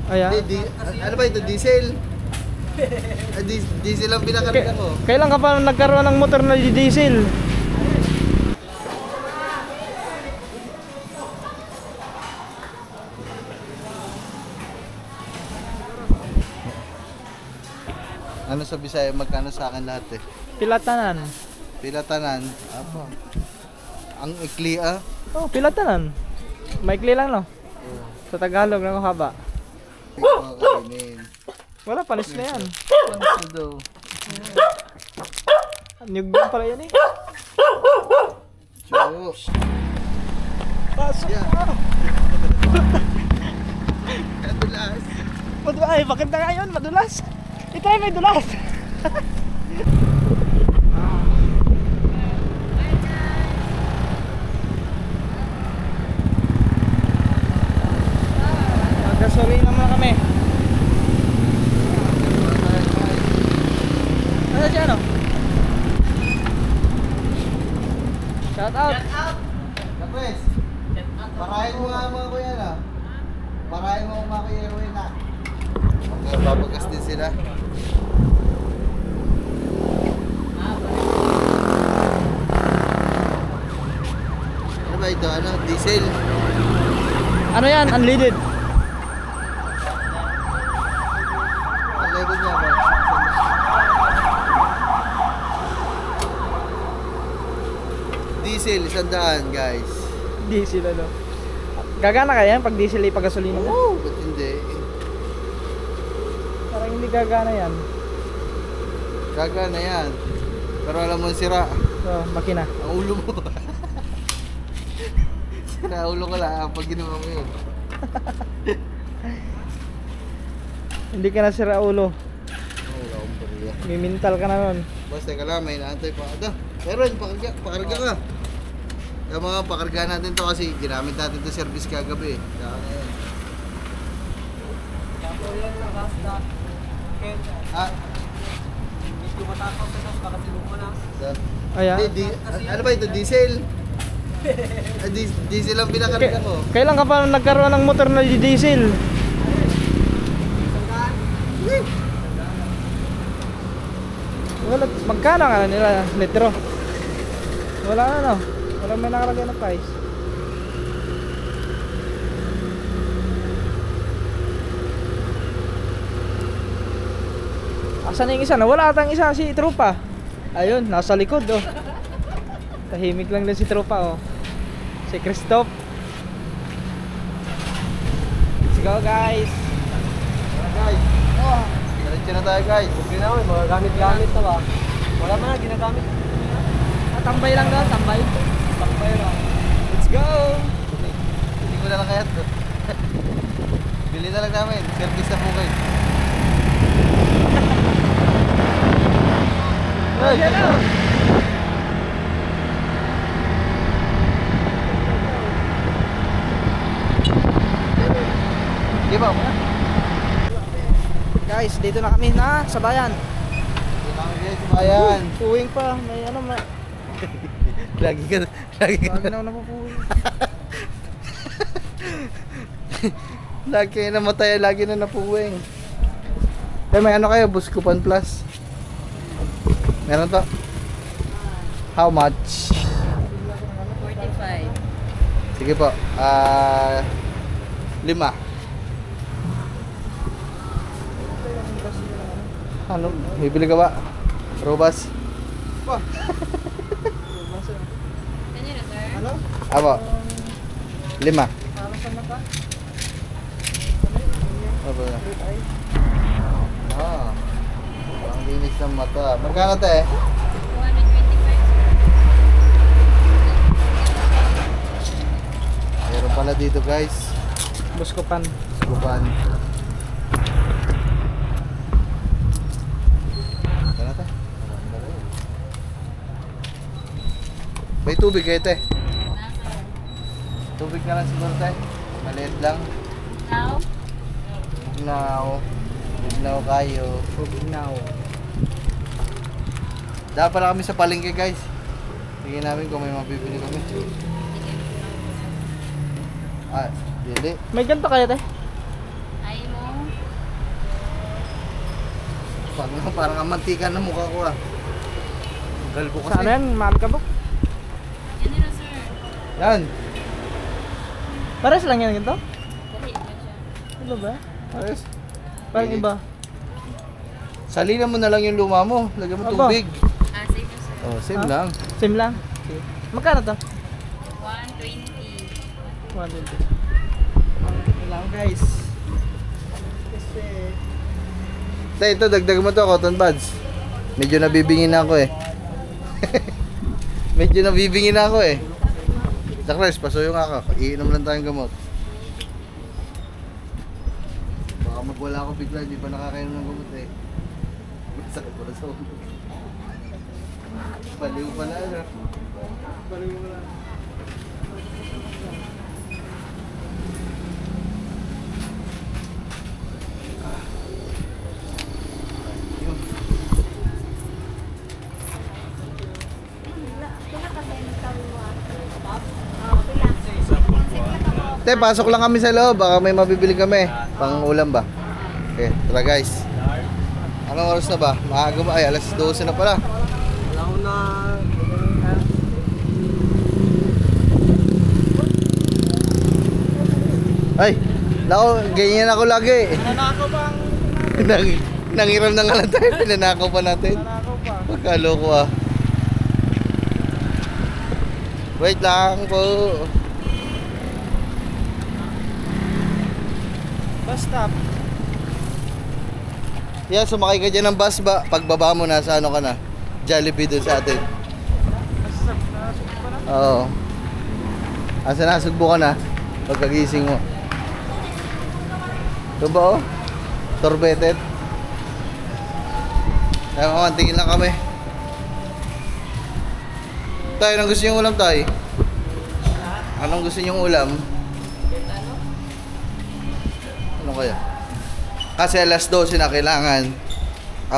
Ayan. Ano ba ito? Diesel? Diesel ang pinakarga ko. Kailan ka pa nagkaroon ng motor na diesel? Ano sa Bisaya, magkano sa akin lahat eh? Pilatanan. Pilatanan. Apa? Ang ikli ah. Oh, pilatanan. Maikli lang no? Sa Tagalog na haba. Wala, panis na yan. Panis na daw. Niyog din pala yan eh. Diyos. Pasok ka! Madulas. Ay, bakit na ngayon? Madulas! Itry may dulas! Gasolina naman kami. Ano siya no? Shout out! Kapres, parahin mo nga mga kuya na. Parahin mo mga kuya Erwin na. Magpapagas din sila. Ano ba ito? Ano? Diesel? Ano yan? Unleaded. Ang level niya ba? Diesel, 100 guys. Diesel ano? Gagana kaya yan pag diesel ay pag-gasolina mo? Oo, ba't hindi? Parang hindi gagana yan. Gagana yan. Pero alam mo sira. So, makina. Ang ulo mo. Sira ulo ko lang pag ginawa mo yun. Hindi ka na sira ulo. Oo, kaumpuliya. May mental ka na nun. Basta ka lang, may inaantay pa. Pero pakarga ka. Yung mga pakarga natin to kasi ginamit natin to service kagabi. Kaya na yan. Ah? Ayan. Ano ba ito? Diesel? Diesel ang pinakarga ko. Kailan ka pa nagkaroon ng motor na diesel? Wala, magkano nga na nila litro? Wala na no. Wala may nakalagay na price. Asan na yung isa? Nawala atang isa si Tropa. Ayun, nasa likod oh. Tahimik lang din si Tropa oh. Si Christoph. Let's go guys. Guys, diretso na tayo guys. Okay na mga gamit-gamit na ba? Wala man na ginagamit. Tambay lang daw, tambay. Takbay lang. Let's go. Hindi ko na lang kaya to. Bili na lang namin. Service na po kayo. Hey, hello. Di ba? Guys, dito na kami na sa bayan. Hindi namin guys, bayan. Puwing pa, may ano may Lagi ka lagi na ako napupuwing. Lagi na namatay, lagi na napuwing. Eh, may ano kayo, Buskupan Plus? Meron to? How much? 45. Sige po. 5. Ano? Bibili ka ba? Robas? Kanya na, sir? Ano? Apo. 5. Para sa mata? Apo na. Ah. Ang linis ng mata. Magkano to eh? 225, sir. Meron pala dito guys. Buskupan. Buskupan. May tubig kayo te? Tubig na lang siguro te? Maliit lang. Now? Bugnaw kayo. Bugnaw. Dapat pala kami sa palengke guys. Tingnan namin kung may mabibili kami. Ah, Hindi. May ganito kaya te? Ay mo. Parang ang mantika ng mukha ko ah. Galbo kasi. Saan yan? Maalikabok? Yan nila, sir. Yan. Pares lang yan ganito? Dali na siya. Ano ba? Ayos. Parang iba. Salina mo na lang yung luma mo. Lagyan mo Aba. tubig. Ah, save na, sir. Oh, same Ha? lang. Same lang. Magkano to? 120. 120. Kailangan guys. Kasi... Tay, ito dagdag mo to cotton buds. Medyo nabibingin na ako eh. Medyo nabibingin na ako eh. Sakres, pasuyo nga ako. Iinom lang tayong gamot. Baka magwala ako bigla, hindi pa nakakainom ng gamot eh. Masakit pa na sa ulo. Baliw pa na ano. Baliw pa na. Te, pasok lang kami sa loob. Baka may mabibili kami. Pang ulam ba? Okay, tara guys. Anong oras na ba? Maaga ba? Ay, alas 12 na pala. Wala ko na... Ay, nako, ganyan ako lagi. Nanakaw pa ang... Nangiram na nga lang tayo. Pinanakaw pa natin. Nanakaw pa. Pagkaloko ah. Wait lang po. Bus stop. Yeah, sumakay ka dyan ng bus ba? Pagbaba mo na sa ano ka na? Jollibee dun sa atin. Bus stop. Nasugbo pa na. Oo. Asa nasugbo ka na? Pagkagising mo. Ito ba oh? Torbetet. Kaya mamantingin lang kami. Tay, anong gusto niyong ulam, Tay? Anong gusto niyong ulam? Ano kaya? Kasi alas 12 na kailangan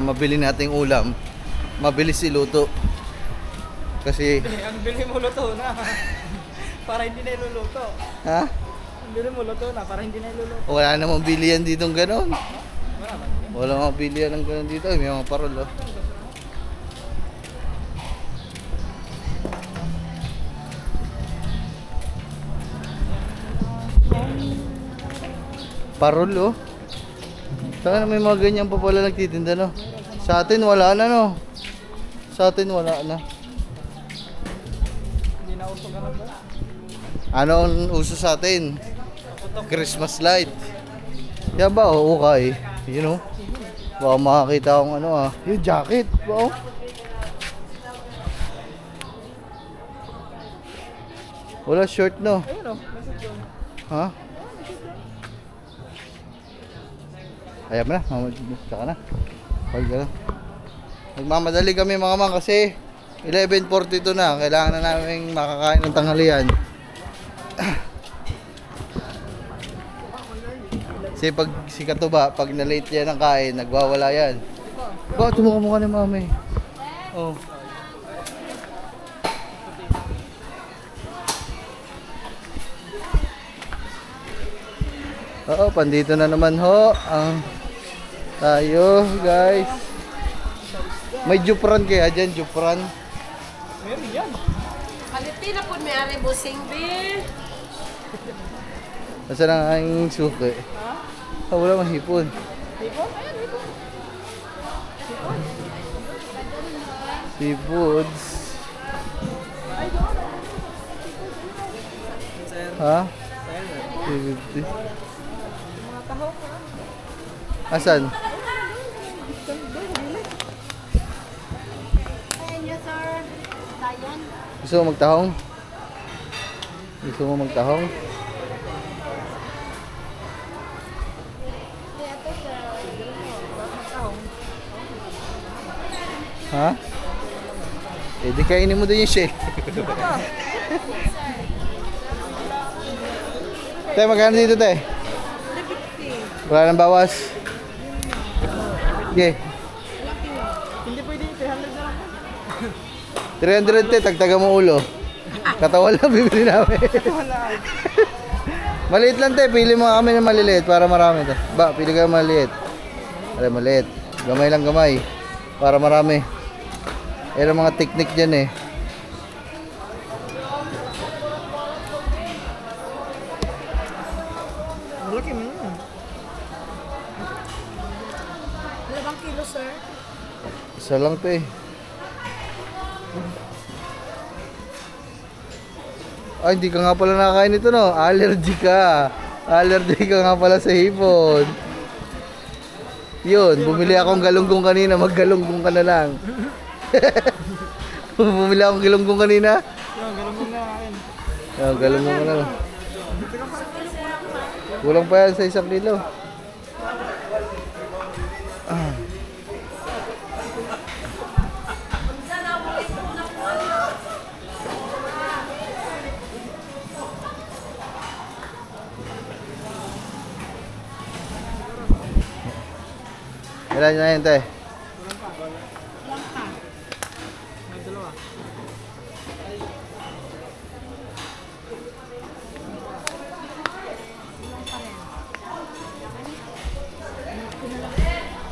mabili nating ulam. Mabilis iluto. Kasi, Ang bili mo luto na. Para hindi na iluluto. ha? Ang bili mo luto na para hindi na iluluto. Wala namang bilihan dito ng ganon. Wala namang bilihan ng ganon dito. May mga parol, oh. Parol, oh. Saka na may mga ganyan pa pala nagtitinda, no? Sa atin, wala na, no? Sa atin, wala na. Hindi na uso ganun ba? Ano ang uso sa atin? Christmas light. Yan ba, oo okay. You know? Baka makakita akong ano ah. Yung jacket. Wow. Wala short no. Ayun o. Message doon. Ha? Ayaw mo na. Tsaka na. Pag gano'n. Nagmamadali kami mga man kasi 11:42 na. Kailangan na namin makakain ng tanghalian. Kasi pag si Katuba, pag na-late yan ang kain, nagwawala yan. Ba, tumukha ni mami. Oh. Oo, pandito na naman ho ang tayo, guys. May Jupran kaya dyan, Jupran. Meron yan. Kaliti na po may ari busing be. Nasaan ang aking suki? Ah, wala mang hipon. Hipon? Ayan, hipon. Seafoods. Ha? 350. Asan? Yes, sir. Dayan. Gusto mo magtahong? Gusto mo magtahong? Ito, sir. Ha? Eh di kainin mo din yung shake. Te, magkano dito te? 350. Wala nang bawas. Okay. Hindi pwede, 300 na lang. 300 te, tagtaga mo ulo. Katawan lang bibili namin. Wala. Maliit lang te, pili mo kami ng maliliit para marami te. Ba, pili kayo maliit. Ay, maliit. Gamay lang gamay. Para marami. Yan ang mga technique dyan eh. Malaki mo. Wala bang kilo, sir? Isa lang te. Ay, hindi ka nga pala nakakain ito no. Allergy ka. Allergy ka nga pala sa hipon. Yun, bumili akong galunggong kanina. Maggalunggong ka na lang. Bumili akong galunggong kanina. Yung ganun mo nga akin. Galunggong ka na lang. Kulang pa yan sa 1 kilo. Ilan na yun, te? May dalawa.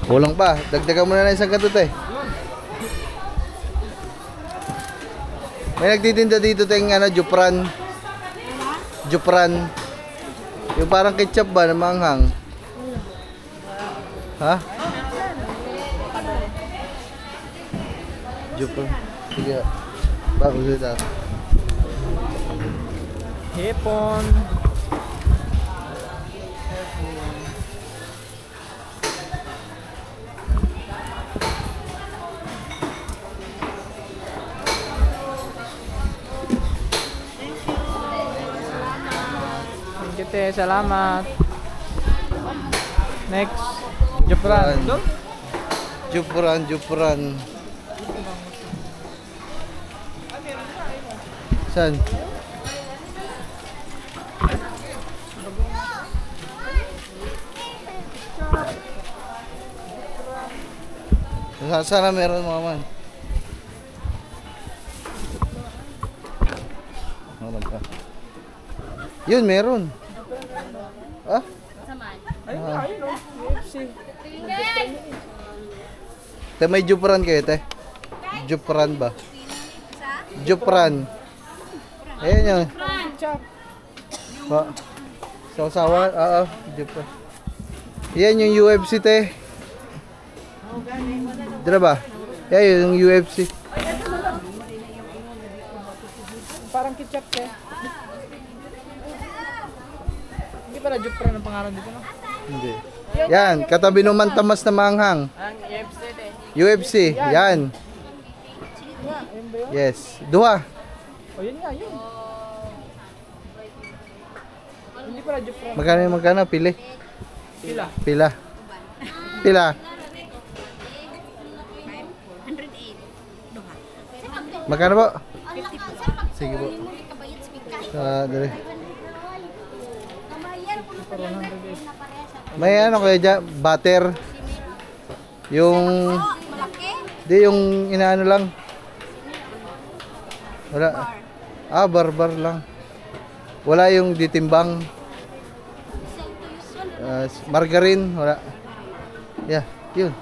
Kulang pa. Dagdagan mo na ng 1 kanto, te. May nagtitinda dito, te, ng ano, Jupran. Jupran. Yung parang ketchup ba na maanghang? Ha? Jupran. Sige. Bago sila. Hipon. Thank you, te. Salamat. Next. Jupran. Jupran, Jupran. Saan? Sana meron mga man. Meron pa. Yun, meron. Ah? Saman. Ayun na, ayun o. UFC. Te, may Jupran kayo, te? Jupran ba? Jupran. Ayan yun. Pa. Sawa-sawa. Jupran. Yan yung UFC, te. Dira ba? Yan yung UFC. Parang ketchup, te. Hindi pala Jupran ang pangalan dito, no? Hindi. Yan, katabi ng mantamas na manghang. Ang UFC, te. UFC, yan. Ayun ba yun? Yes. Duha. O, yun nga, yun. Hindi pala Jupran. Magkano? Pili. Pila. Pila. Pila. 108. Magkano po? Sige po. Dali. May ano kaya dyan? Butter. Yung... Di, yung inaano lang. Wala. Barbar lang. Wala yung ditimbang. Margarine. Wala. Yeah, yun.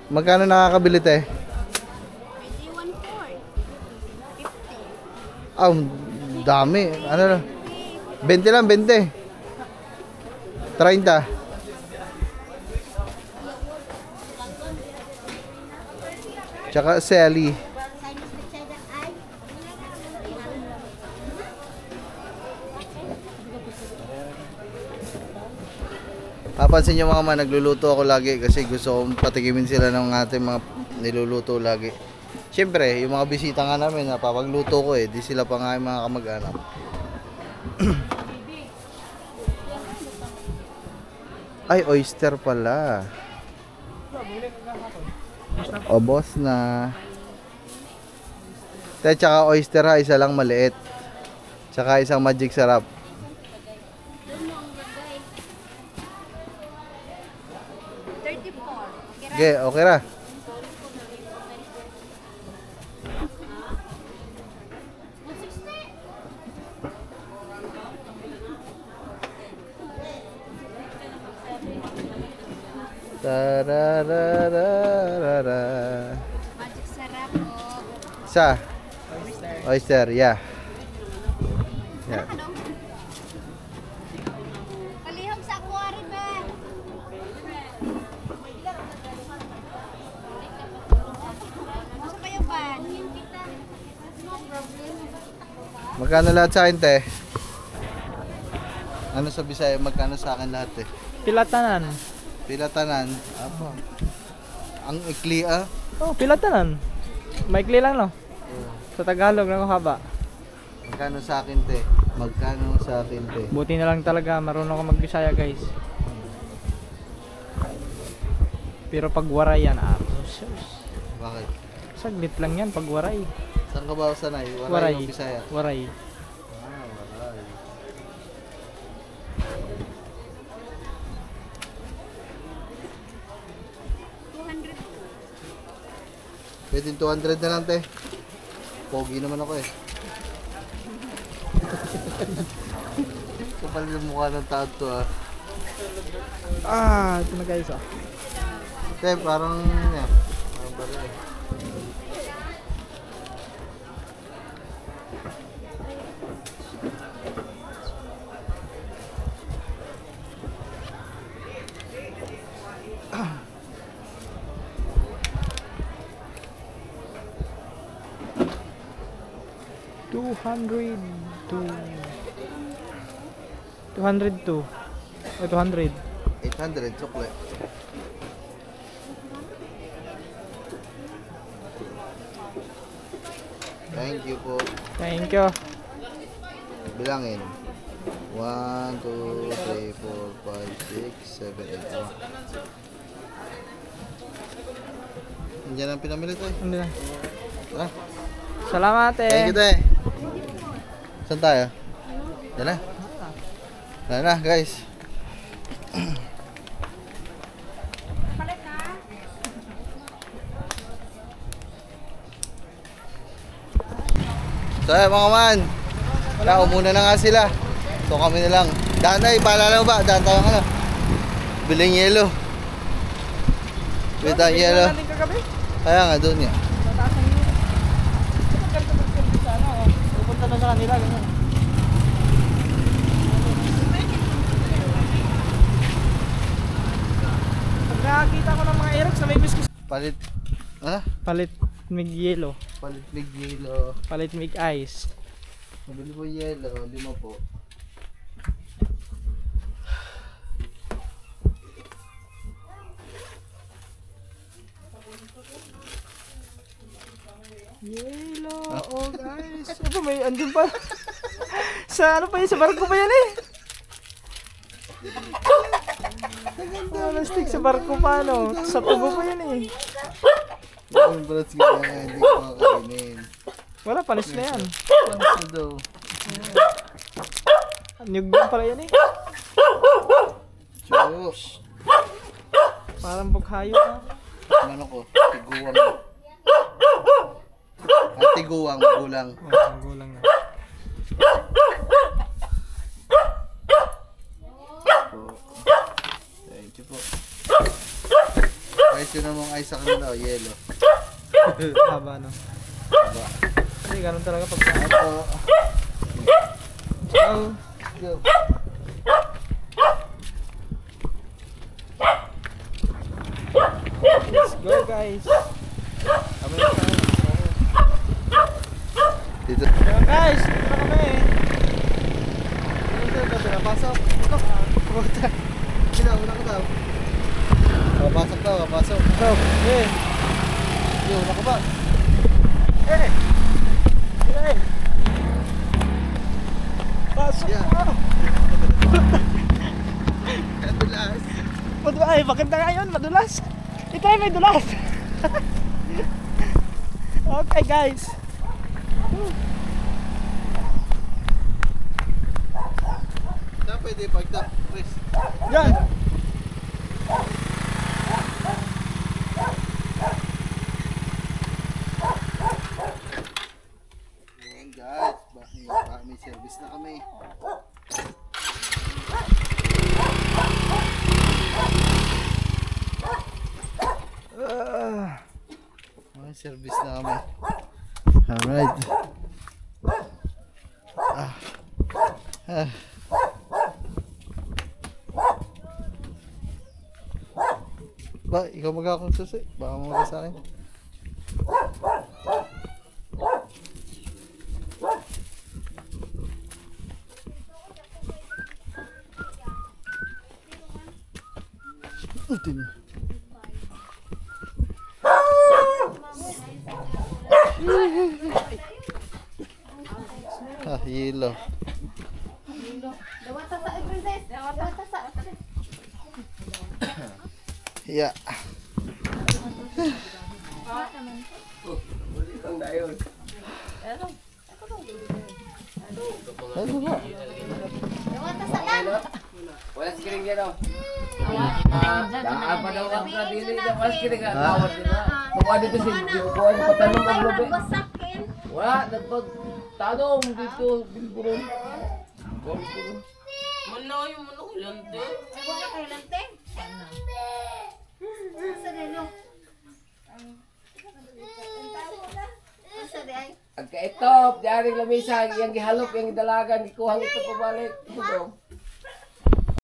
Magkano nakakabili tayo? 21.4. Dami. Ano lang? 20 lang, 20. 30. Tsaka Sally. Papansin nyo mga man, nagluluto ako lagi kasi gusto kong patikimin sila ng ating mga niluluto lagi. Siyempre, yung mga bisita nga namin, napapagluto ko di sila pa nga yung mga kamag-anak. Ay, oyster pala. O, boss na. Tsaka oyster ha, isa lang maliit. Tsaka isang magic sarap. Okay, okay ra. Tararararara. Magic sarap po. Isa. Oyster, yeah. Yeah. Ano? Paliham sa aquarium ba? Masa pa yung pan? No problem. Magkano lahat sa akin, te? Ano sa Bisaya? Magkano sa akin lahat, te? Pilatanan. Pilatanan. Apa? Ang ikli, ah. Oh, pilatanan. Maikli lang, no? Sa Tagalog lang haba. Magkano sa akin, te? Magkano sa akin, te? Buti na lang talaga marunong ako magbisaya, guys. Pero pag waray yan, sus. Bakit? Saglit lang yan pag waray. Saan ka ba sanay? Waray. O Bisaya? Waray. Ah, waray. Pwede 200 na lang, te. Pogi naman ako, eh. Kapal yung mukha ng tao to, ah. Ah, ito na guys, ah. Te, parang, yan. Parang baril, eh. $200 202. Oh, 200. 800, sukle. Thank you po. Thank you. Bilangin. 1, 2, 3, 4, 5, 6, 7, 8. Nandiyan ang pinamilit, eh. Ano na? Ah, Salamat, eh. thank you, te. Saan tayo? Yan na. Yan na, guys. So, mga man. Wala, umuna na nga sila. So, kami na lang. Daan tayo, paalala mo ba? Daan tayo ano? Biling yelo. Bili tayong yelo. Natin kagabi? Kaya nga, doon nga. Mataas ang yun. Ito ganito mag-service sa ano, oh. Pupunta na sa kanila, ganyan. Pag nakakita ko ng mga Aerox na may biscuits. Palit. Ano? Palit mig yelo. Palit big yelo. Palit mig ice. Mabili po yelo. 5 po. Yelo, oh guys. Ano may andun pa? Sa ano pa yun? Sa barko pa yan eh. Plastic sa barko pa ano. Sa tubo pa yan eh. Yung balat nga hindi ko makakainin. Wala, panis na yan. Paano ko daw? Nyug din pala yan eh. Diyos. Parang bughayo na. Ano ko? Tiguang. Ang tiguang, magulang. Oh, gulang na. Thank you po. Kahit yun namang ice sa kanila, yelo. Haba no. Aba. Kasi ganun talaga pag sa Apo. oh. Go. Let's go guys. Kami na tayo. Dito. Ayan guys, dito na kami. Ano ba pinapasok? Ito. Puta. Una ka daw. Papasok daw, papasok. So, eh. Yun, una ka ba? Eh. Eh. Pasok Yeah. mo. Kadulas. Ay, maganda nga yun, madulas. Ito ay may dulas. Okay guys. Saan pwede pagta? Chris. Yan. Ayan guys, may service na kami. Service na kami. Alright. Ah. Ah. Ba, ikaw magkakong susi. Baka mga sa akin. Ito niya. Ah, hilo. Dawata sa princess. Dawata sa. Yeah. Ano ba? Dawata sa lang. Wala si Kiring dyan o. Daan pa daw ang kadili. Wala si Kiring nga. Tawad din na. Tuwa dito si Kuhan. Patanong ang lobe. Basakin. Wala. Nagpagtanong dito. Bilburon. Manayo man ako lante. Ay, wala kayo lante? Sa dilo. Sa di ay. Agka itop. Diyaring lamisa. Yang gihalop. Yang dalagan. Gikuhang ito pabalik. Ito.